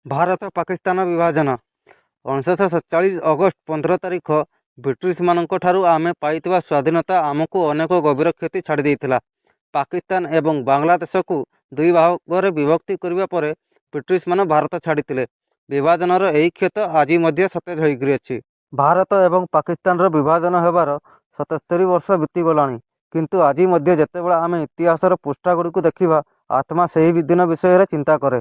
ଭାରତ ପାକିସ୍ତାନ ବିଭାଜନ 1947 ଅଗଷ୍ଟ 15 ତାରିଖ ବ୍ରିଟିଶମାନଙ୍କଠାରୁ ଆମେ ପାଇଥିବା ସ୍ୱାଧୀନତା ଆମକୁ ଅନେକ ଗଭୀର କ୍ଷତି ଛାଡ଼ି ଦେଇଥିଲା। ପାକିସ୍ତାନ ଏବଂ ବାଂଲାଦେଶକୁ ଦୁଇ ଭାଗରେ ବିଭକ୍ତି କରିବା ପରେ ବ୍ରିଟିଶମାନେ ଭାରତ ଛାଡ଼ିଥିଲେ। ବିଭାଜନର ଏହି କ୍ଷତ ଆଜି ମଧ୍ୟ ସତେଜ ହୋଇକରି ଅଛି। ଭାରତ ଏବଂ ପାକିସ୍ତାନର ବିଭାଜନ ହେବାର 77 ବର୍ଷ ବିତିଗଲାଣି, କିନ୍ତୁ ଆଜି ମଧ୍ୟ ଯେତେବେଳେ ଆମେ ଇତିହାସର ପୃଷ୍ଠାଗୁଡ଼ିକୁ ଦେଖିବା, ଆତ୍ମା ସେହି ଦିନ ବିଷୟରେ ଚିନ୍ତା କରେ।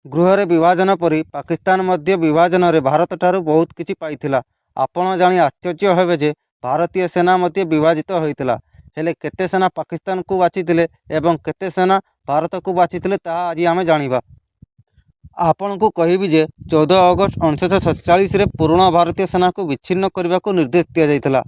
ଗୃହରେ ବିଭାଜନ ପରି ପାକିସ୍ତାନ ମଧ୍ୟ ବିଭାଜନରେ ଭାରତଠାରୁ ବହୁତ କିଛି ପାଇଥିଲା। ଆପଣ ଜାଣି ଆଶ୍ଚର୍ଯ୍ୟ ହେବେ ଯେ ଭାରତୀୟ ସେନା ମଧ୍ୟ ବିଭାଜିତ ହୋଇଥିଲା। ହେଲେ କେତେ ସେନା ପାକିସ୍ତାନକୁ ବାଛିଥିଲେ ଏବଂ କେତେ ସେନା ଭାରତକୁ ବାଛିଥିଲେ ତାହା ଆଜି ଆମେ ଜାଣିବା। ଆପଣଙ୍କୁ କହିବି ଯେ 14 ଅଗଷ୍ଟ 1947ରେ ପୁରୁଣା ଭାରତୀୟ ସେନାକୁ ବିଚ୍ଛିନ୍ନ କରିବାକୁ ନିର୍ଦ୍ଦେଶ ଦିଆଯାଇଥିଲା।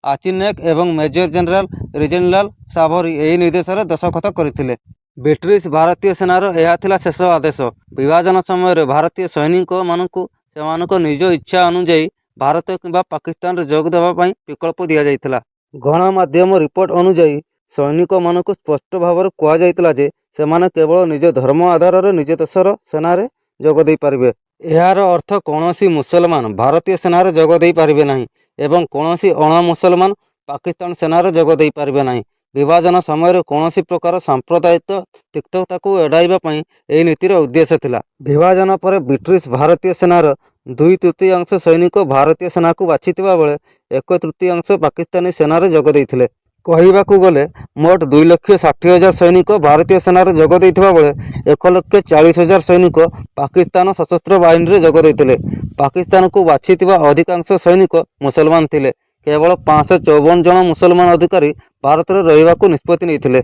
ଆଚିନାୟକ ଏବଂ ମେଜର ଜେନେରାଲ ରିଜେଣ୍ଡାଲ ସାଭରୀ ଏହି ନିର୍ଦ୍ଦେଶରେ ଦସ୍ତଖତ କରିଥିଲେ। ବ୍ରିଟିଶ ଭାରତୀୟ ସେନାର ଏହା ଥିଲା ଶେଷ ଆଦେଶ। ବିଭାଜନ ସମୟରେ ଭାରତୀୟ ସୈନିକମାନଙ୍କୁ ସେମାନଙ୍କ ନିଜ ଇଚ୍ଛା ଅନୁଯାୟୀ ଭାରତ କିମ୍ବା ପାକିସ୍ତାନରେ ଯୋଗ ଦେବା ପାଇଁ ବିକଳ୍ପ ଦିଆଯାଇଥିଲା। ଗଣମାଧ୍ୟମ ରିପୋର୍ଟ ଅନୁଯାୟୀ ସୈନିକମାନଙ୍କୁ ସ୍ପଷ୍ଟ ଭାବରେ କୁହାଯାଇଥିଲା ଯେ ସେମାନେ କେବଳ ନିଜ ଧର୍ମ ଆଧାରରେ ନିଜ ଦେଶର ସେନାରେ ଯୋଗ ଦେଇପାରିବେ। ଏହାର ଅର୍ଥ କୌଣସି ମୁସଲମାନ ଭାରତୀୟ ସେନାରେ ଯୋଗ ଦେଇପାରିବେ ନାହିଁ ଏବଂ କୌଣସି ଅଣ-ମୁସଲମାନ ପାକିସ୍ତାନ ସେନାରେ ଯୋଗ ଦେଇପାରିବେ ନାହିଁ। ବିଭାଜନ ସମୟରେ କୌଣସି ପ୍ରକାର ସାମ୍ପ୍ରଦାୟିକ ତିକ୍ତତାକୁ ଏଡ଼ାଇବା ପାଇଁ ଏହି ନୀତିର ଉଦ୍ଦେଶ୍ୟ ଥିଲା। ବିଭାଜନ ପରେ ବ୍ରିଟିଶ ଭାରତୀୟ ସେନାର 2/3 ସୈନିକ ଭାରତୀୟ ସେନାକୁ ବାଛିଥିବା ବେଳେ 1/3 ପାକିସ୍ତାନୀ ସେନାରେ ଯୋଗ ଦେଇଥିଲେ। କହିବାକୁ ଗଲେ ମୋଟ 2,60,000 ସୈନିକ ଭାରତୀୟ ସେନାରେ ଯୋଗ ଦେଇଥିବା ବେଳେ 1,40,000 ସୈନିକ ପାକିସ୍ତାନ ସଶସ୍ତ୍ର ବାହିନୀରେ ଯୋଗ ଦେଇଥିଲେ। ପାକିସ୍ତାନକୁ ବାଛିଥିବା ଅଧିକାଂଶ ସୈନିକ ମୁସଲମାନ ଥିଲେ। କେବଳ 554 ଜଣ ମୁସଲମାନ ଅଧିକାରୀ ଭାରତରେ ରହିବାକୁ ନିଷ୍ପତ୍ତି ନେଇଥିଲେ।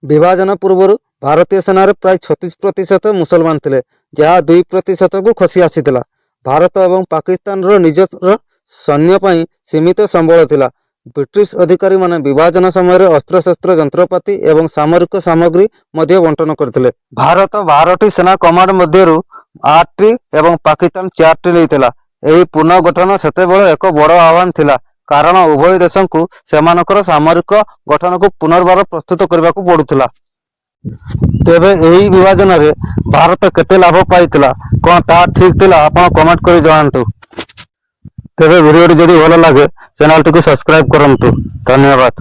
ବିଭାଜନ ପୂର୍ବରୁ ଭାରତୀୟ ସେନାରେ ପ୍ରାୟ 36% ମୁସଲମାନ ଥିଲେ, ଯାହା 2%କୁ ଖସି ଆସିଥିଲା। ଭାରତ ଏବଂ ପାକିସ୍ତାନର ନିଜର ସୈନ୍ୟ ପାଇଁ ସୀମିତ ସମ୍ବଳ ଥିଲା। ବ୍ରିଟିଶ ଅଧିକାରୀମାନେ ବିଭାଜନ ସମୟରେ ଅସ୍ତ୍ରଶସ୍ତ୍ର, ଯନ୍ତ୍ରପାତି ଏବଂ ସାମରିକ ସାମଗ୍ରୀ ମଧ୍ୟ ବଣ୍ଟନ କରିଥିଲେ। ଭାରତ 12ଟି ସେନା କମାଣ୍ଡ ମଧ୍ୟରୁ 8ଟି ଏବଂ ପାକିସ୍ତାନ 4ଟି ନେଇଥିଲା। ଏହି ପୁନର୍ଗଠନ ସେତେବେଳେ ଏକ ବଡ଼ ଆହ୍ୱାନ ଥିଲା, କାରଣ ଉଭୟ ଦେଶଙ୍କୁ ସେମାନଙ୍କର ସାମରିକ ଗଠନକୁ ପୁନର୍ବାର ପ୍ରସ୍ତୁତ କରିବାକୁ ପଡ଼ୁଥିଲା। ତେବେ ଏହି ବିଭାଜନରେ ଭାରତ କେତେ ଲାଭ ପାଇଥିଲା, କ'ଣ ତାହା ଠିକ୍ ଥିଲା? ଆପଣ କମେଣ୍ଟ କରି ଜଣାନ୍ତୁ। ତେବେ ଭିଡ଼ିଓଟି ଯଦି ଭଲ ଲାଗେ ଚ୍ୟାନେଲଟିକୁ ସବସ୍କ୍ରାଇବ୍ କରନ୍ତୁ। ଧନ୍ୟବାଦ।